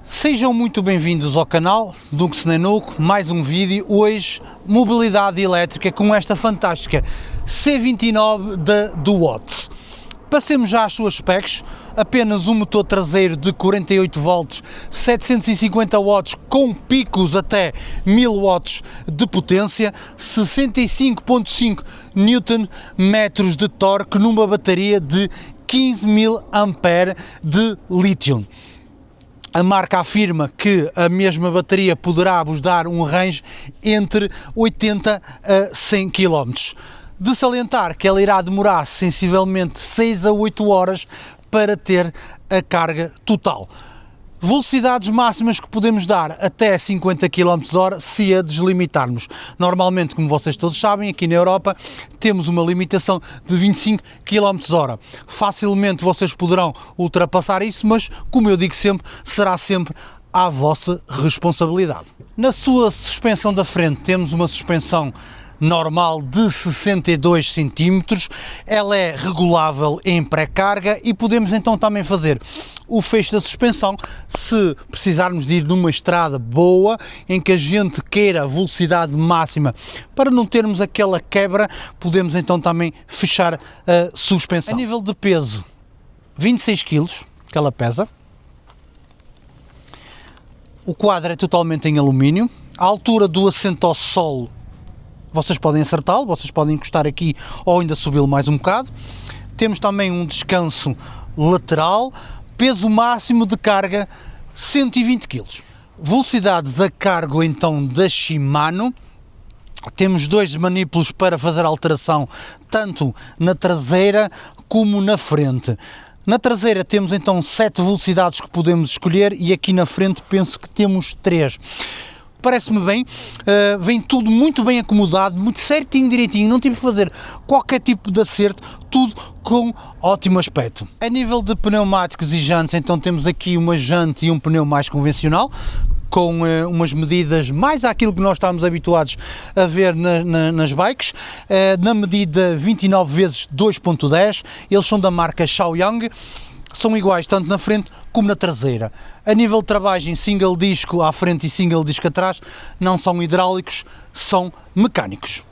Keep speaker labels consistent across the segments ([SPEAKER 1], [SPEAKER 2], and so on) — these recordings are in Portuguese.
[SPEAKER 1] Sejam muito bem-vindos ao canal Nux na Nuc, mais um vídeo, hoje mobilidade elétrica com esta fantástica C29 da Watts. Passemos já às suas specs, apenas um motor traseiro de 48 volts, 750 watts com picos até 1000 watts de potência, 65.5 Nm de torque numa bateria de 15.000 ampere de lítio. A marca afirma que a mesma bateria poderá vos dar um range entre 80 a 100 km. De salientar que ela irá demorar sensivelmente 6 a 8 horas para ter a carga total. Velocidades máximas que podemos dar até 50 km/h se a deslimitarmos. Normalmente, como vocês todos sabem, aqui na Europa temos uma limitação de 25 km/h. Facilmente vocês poderão ultrapassar isso, mas, como eu digo sempre, será sempre à vossa responsabilidade. Na sua suspensão da frente temos uma suspensão normal de 62 cm, ela é regulável em pré-carga e podemos então também fazer o fecho da suspensão se precisarmos de ir numa estrada boa em que a gente queira velocidade máxima para não termos aquela quebra, podemos então também fechar a suspensão. A nível de peso, 26 kg que ela pesa, o quadro é totalmente em alumínio, a altura do assento ao solo vocês podem acertá-lo, vocês podem encostar aqui ou ainda subi-lo mais um bocado. Temos também um descanso lateral, peso máximo de carga 120 kg. Velocidades a cargo então da Shimano. Temos dois manípulos para fazer alteração tanto na traseira como na frente. Na traseira temos então 7 velocidades que podemos escolher e aqui na frente penso que temos 3. Parece-me bem, vem tudo muito bem acomodado, muito certinho, direitinho, não tive que fazer qualquer tipo de acerto, tudo com ótimo aspecto. A nível de pneumáticos e jantes, então temos aqui uma jante e um pneu mais convencional, com umas medidas mais àquilo que nós estamos habituados a ver nas bikes, na medida 29 vezes 2.10, eles são da marca Shaoyang. São iguais tanto na frente como na traseira. A nível de travagem, single disco à frente e single disco atrás, não são hidráulicos, são mecânicos.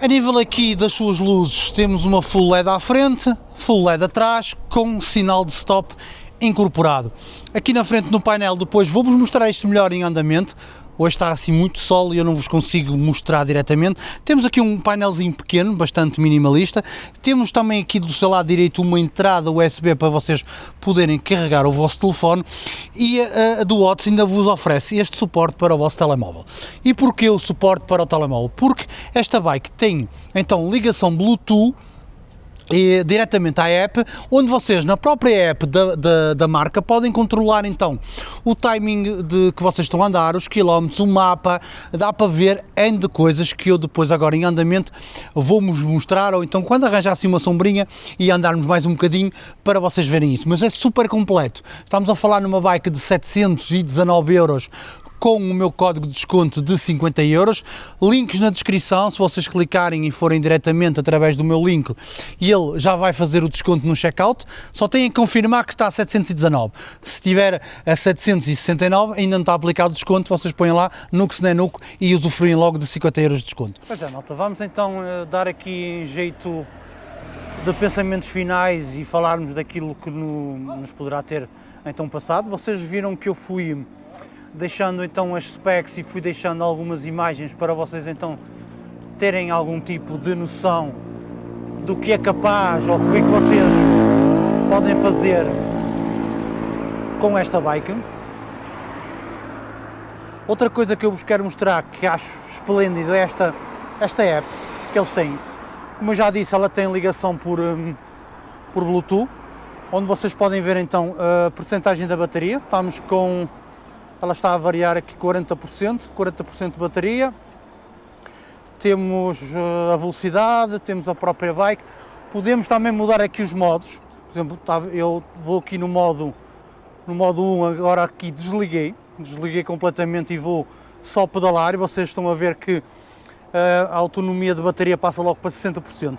[SPEAKER 1] A nível aqui das suas luzes, temos uma full LED à frente, full LED atrás, com sinal de stop incorporado. Aqui na frente no painel, depois vou-vos mostrar isto melhor em andamento. Hoje está assim muito sol e eu não vos consigo mostrar diretamente. Temos aqui um painelzinho pequeno, bastante minimalista. Temos também aqui do seu lado direito uma entrada USB para vocês poderem carregar o vosso telefone. E a do Watts ainda vos oferece este suporte para o vosso telemóvel. E porquê o suporte para o telemóvel? Porque esta bike tem então ligação Bluetooth e diretamente à app, onde vocês na própria app da marca podem controlar então o timing de que vocês estão a andar, os quilómetros, o mapa, dá para ver N de coisas que eu depois agora em andamento vou-vos mostrar, ou então quando arranjar assim uma sombrinha e andarmos mais um bocadinho para vocês verem isso, mas é super completo. Estamos a falar numa bike de 719 euros com o meu código de desconto de 50 euros, links na descrição, se vocês clicarem e forem diretamente através do meu link, ele já vai fazer o desconto no checkout, só têm que confirmar que está a 719, se estiver a 769 ainda não está aplicado o desconto, vocês põem lá Nux na Nuc e usufruem logo de 50 euros de desconto. Pois é, malta, vamos então dar aqui em jeito de pensamentos finais e falarmos daquilo que nos poderá ter então passado. Vocês viram que eu fui deixando então as specs e fui deixando algumas imagens para vocês então terem algum tipo de noção do que é capaz ou como é que vocês podem fazer com esta bike. Outra coisa que eu vos quero mostrar que acho esplêndido é esta app que eles têm. Como eu já disse, ela tem ligação por Bluetooth, onde vocês podem ver então a percentagem da bateria. Estamos com, ela está a variar aqui 40% de bateria. Temos a velocidade, temos a própria bike. Podemos também mudar aqui os modos. Por exemplo, eu vou aqui no modo 1, agora aqui desliguei completamente e vou só pedalar, e vocês estão a ver que a autonomia de bateria passa logo para 60%.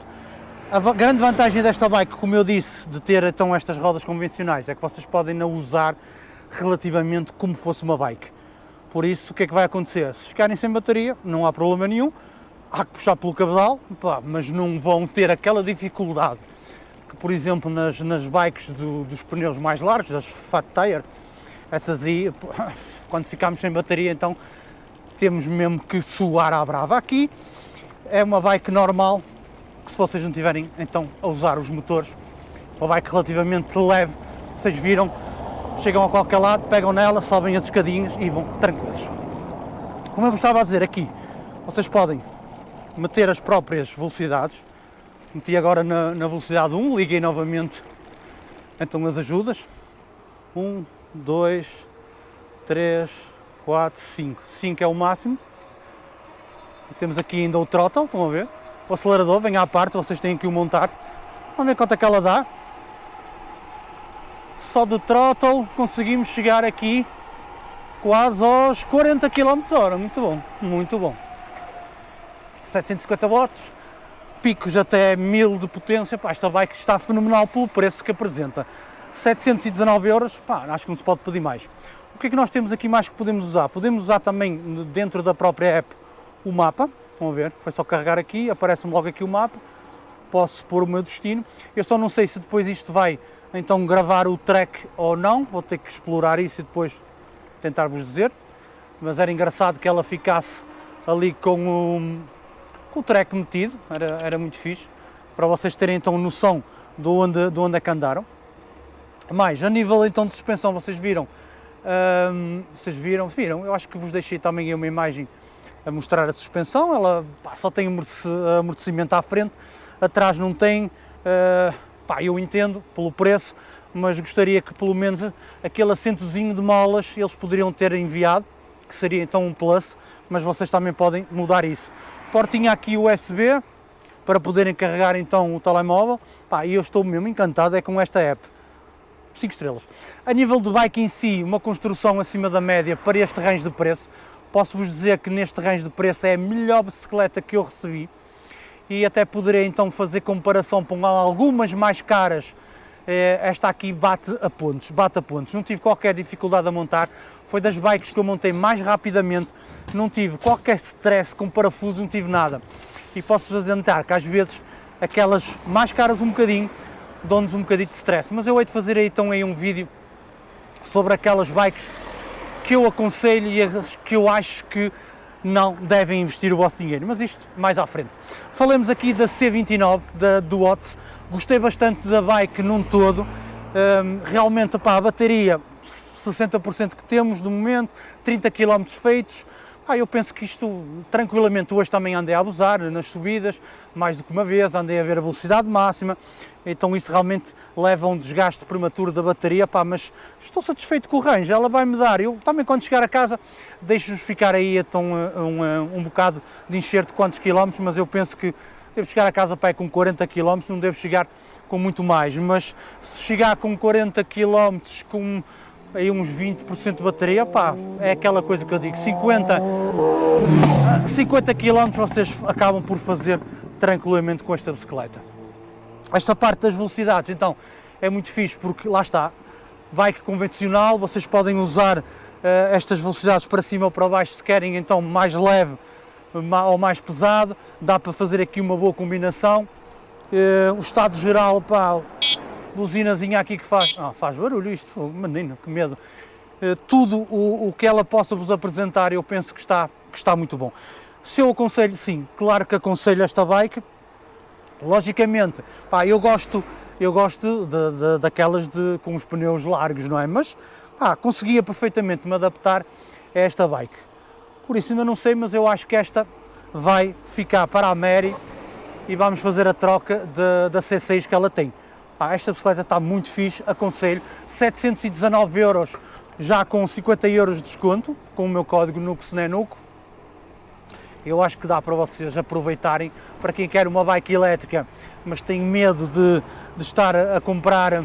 [SPEAKER 1] A grande vantagem desta bike, como eu disse, de ter então estas rodas convencionais, é que vocês podem não usar relativamente como fosse uma bike. Por isso, o que é que vai acontecer? Se ficarem sem bateria, não há problema nenhum, há que puxar pelo cabedal, pá, mas não vão ter aquela dificuldade que, por exemplo, nas bikes dos pneus mais largos, das Fat Tire, essas aí, quando ficamos sem bateria, então temos mesmo que suar à brava. Aqui é uma bike normal, que se vocês não tiverem então a usar os motores, uma bike relativamente leve, vocês viram, chegam a qualquer lado, pegam nela, sobem as escadinhas e vão tranquilos. Como eu vos estava a dizer aqui, vocês podem meter as próprias velocidades. Meti agora na velocidade 1, liguei novamente então as ajudas. 1, 2, 3, 4, 5. 5 é o máximo. E temos aqui ainda o throttle, estão a ver? O acelerador vem à parte, vocês têm que o montar. Vamos ver quanto é que ela dá. Só do throttle conseguimos chegar aqui quase aos 40 km/h. Muito bom, muito bom. 750 watts, picos até 1000 de potência. Pá, esta bike está fenomenal pelo preço que apresenta. 719 euros, pá, acho que não se pode pedir mais. O que é que nós temos aqui mais que podemos usar? Podemos usar também dentro da própria app o mapa. Estão a ver? Foi só carregar aqui, aparece-me logo aqui o mapa. Posso pôr o meu destino. Eu só não sei se depois isto vai então gravar o track ou não. Vou ter que explorar isso e depois tentar vos dizer. Mas era engraçado que ela ficasse ali com o track metido. Era muito fixe. Para vocês terem então noção de onde é que andaram. Mais, a nível então de suspensão, vocês viram? Viram? Eu acho que vos deixei também uma imagem a mostrar a suspensão. Ela só tem amortecimento à frente, atrás não tem. Eu entendo pelo preço, mas gostaria que pelo menos aquele assentozinho de molas eles poderiam ter enviado, que seria então um plus, mas vocês também podem mudar isso. Portinha aqui USB para poderem carregar então o telemóvel. E eu estou mesmo encantado com esta app. 5 estrelas. A nível de bike em si, uma construção acima da média para este range de preço. Posso-vos dizer que neste range de preço é a melhor bicicleta que eu recebi, e até poderei então fazer comparação com algumas mais caras. Esta aqui bate a pontos, não tive qualquer dificuldade a montar, foi das bikes que eu montei mais rapidamente, não tive qualquer stress com parafuso, não tive nada. E posso-vos adiantar que às vezes aquelas mais caras um bocadinho, dão-nos um bocadinho de stress, mas eu hei de fazer aí, então um vídeo sobre aquelas bikes que eu aconselho e as que eu acho que não devem investir o vosso dinheiro, mas isto mais à frente. Falamos aqui da C29, do Watts. Gostei bastante da bike num todo. Realmente, a bateria, 60% que temos no momento, 30 km feitos. Eu penso que isto, tranquilamente, hoje também andei a abusar nas subidas, mais do que uma vez, andei a ver a velocidade máxima, então isso realmente leva a um desgaste prematuro da bateria, mas estou satisfeito com o range, ela vai-me dar. Eu também, quando chegar a casa, deixo-vos ficar aí então, um bocado de encher de quantos quilómetros, mas eu penso que devo chegar a casa com 40 km, não devo chegar com muito mais, mas se chegar com 40 km, com aí uns 20% de bateria, é aquela coisa que eu digo, 50 km vocês acabam por fazer tranquilamente com esta bicicleta. Esta parte das velocidades, então, é muito fixe porque, lá está, bike convencional, vocês podem usar estas velocidades para cima ou para baixo se querem, então, mais leve ou mais pesado, dá para fazer aqui uma boa combinação. O estado geral, buzinazinha aqui que faz barulho isto, menino, que medo. Tudo o que ela possa vos apresentar, eu penso que está muito bom. Se eu aconselho, sim, claro que aconselho esta bike. Logicamente, eu gosto daquelas com os pneus largos, não é? Mas conseguia perfeitamente me adaptar a esta bike. Por isso ainda não sei, mas eu acho que esta vai ficar para a Mary e vamos fazer a troca da C6 que ela tem. Esta bicicleta está muito fixe, aconselho. 719 euros, já com 50 euros de desconto, com o meu código NUCOSNENUCO. eu acho que dá para vocês aproveitarem, para quem quer uma bike elétrica, mas tem medo de estar a comprar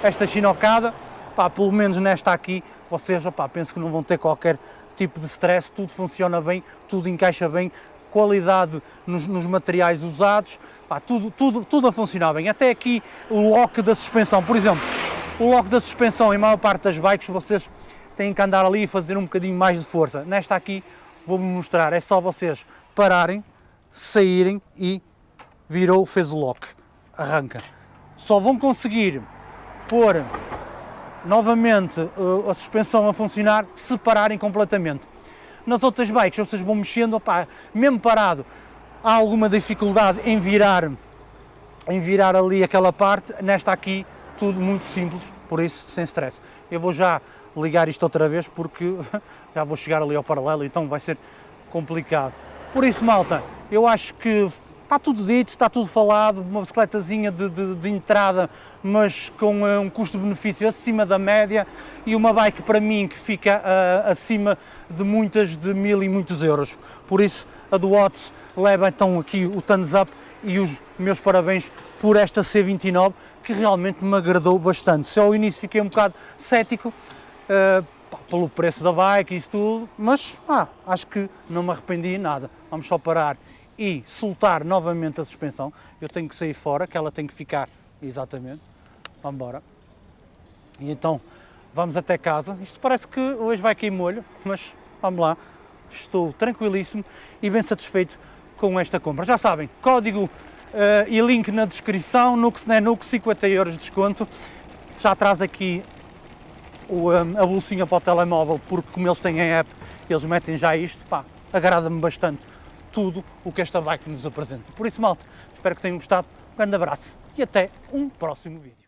[SPEAKER 1] esta chinocada, pá, pelo menos nesta aqui, vocês, opá, penso que não vão ter qualquer tipo de stress, tudo funciona bem, tudo encaixa bem, qualidade nos materiais usados, pá, tudo a funcionar bem. Até aqui o lock da suspensão, por exemplo, o lock da suspensão em maior parte das bikes vocês têm que andar ali e fazer um bocadinho mais de força. Nesta aqui vou-me mostrar, é só vocês pararem, saírem e virou, fez o lock, arranca. Só vão conseguir pôr novamente a suspensão a funcionar se pararem completamente. Nas outras bikes vocês vão mexendo, opá, mesmo parado, há alguma dificuldade em virar ali aquela parte. Nesta aqui tudo muito simples, por isso sem stress. Eu vou já ligar isto outra vez porque já vou chegar ali ao paralelo, então vai ser complicado. Por isso, malta, eu acho que está tudo dito, está tudo falado, uma bicicletazinha de entrada, mas com um custo-benefício acima da média, e uma bike para mim que fica acima de 1000 e muitos euros. Por isso, a do Watts leva então aqui o thumbs up e os meus parabéns por esta C29, que realmente me agradou bastante. Se ao início fiquei um bocado cético, pelo preço da bike e isso tudo, mas acho que não me arrependi em nada. Vamos só parar e soltar novamente a suspensão. Eu tenho que sair fora, que ela tem que ficar exatamente. Vamos embora. E então vamos até casa. Isto parece que hoje vai cair molho, mas vamos lá. Estou tranquilíssimo e bem satisfeito com esta compra. Já sabem, código e link na descrição, Nux Nenux, 50 euros de desconto. Já traz aqui a bolsinha para o telemóvel, porque como eles têm a app, eles metem já isto. Pá, agrada-me bastante tudo o que esta bike nos apresenta. Por isso, malta, espero que tenham gostado. Um grande abraço e até um próximo vídeo.